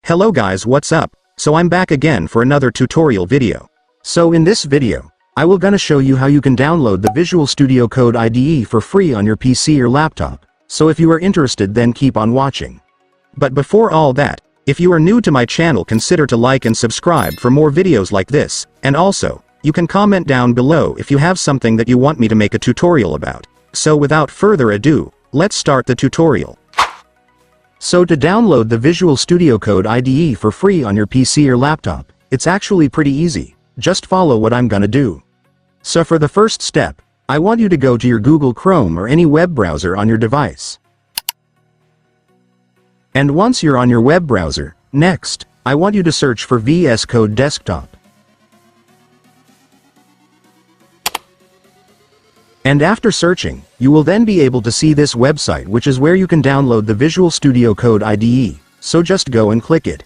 Hello guys, what's up? So I'm back again for another tutorial video. So in this video, I will gonna show you how you can download the Visual Studio Code IDE for free on your PC or laptop. So if you are interested, then keep on watching. But before all that, if you are new to my channel, consider to like and subscribe for more videos like this, and also, you can comment down below if you have something that you want me to make a tutorial about. So without further ado, let's start the tutorial. So to download the Visual Studio Code IDE for free on your PC or laptop, it's actually pretty easy. Just follow what I'm gonna do. So for the first step, I want you to go to your Google Chrome or any web browser on your device. And once you're on your web browser, next, I want you to search for VS Code Desktop. And after searching, you will then be able to see this website, which is where you can download the Visual Studio Code IDE, so just go and click it.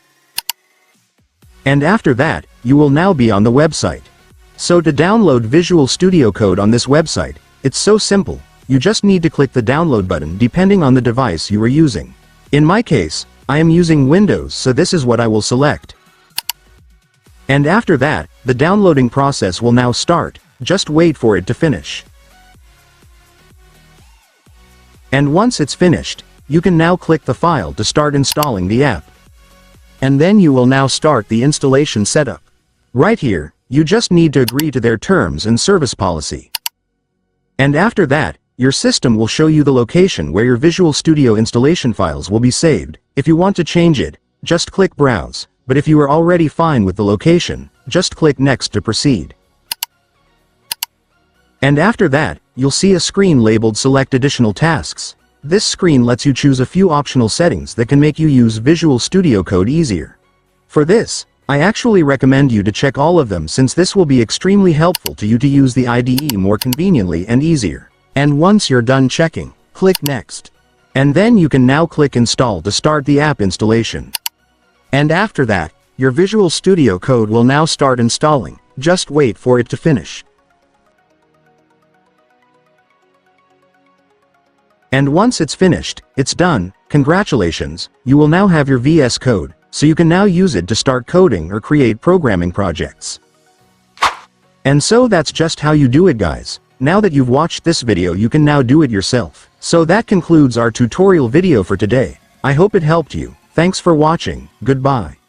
And after that, you will now be on the website. So to download Visual Studio Code on this website, it's so simple, you just need to click the download button depending on the device you are using. In my case, I am using Windows, so this is what I will select. And after that, the downloading process will now start, just wait for it to finish. And once it's finished, you can now click the file to start installing the app. And then you will now start the installation setup. Right here, you just need to agree to their terms and service policy. And after that, your system will show you the location where your Visual Studio installation files will be saved. If you want to change it, just click Browse, but if you are already fine with the location, just click Next to proceed. And after that, you'll see a screen labeled Select Additional Tasks. This screen lets you choose a few optional settings that can make you use Visual Studio Code easier. For this, I actually recommend you to check all of them, since this will be extremely helpful to you to use the IDE more conveniently and easier. And once you're done checking, click Next. And then you can now click Install to start the app installation. And after that, your Visual Studio Code will now start installing. Just wait for it to finish. And once it's finished, it's done. Congratulations, you will now have your VS Code, so you can now use it to start coding or create programming projects. And so that's just how you do it, guys. Now that you've watched this video, you can now do it yourself. So that concludes our tutorial video for today. I hope it helped you. Thanks for watching. Goodbye.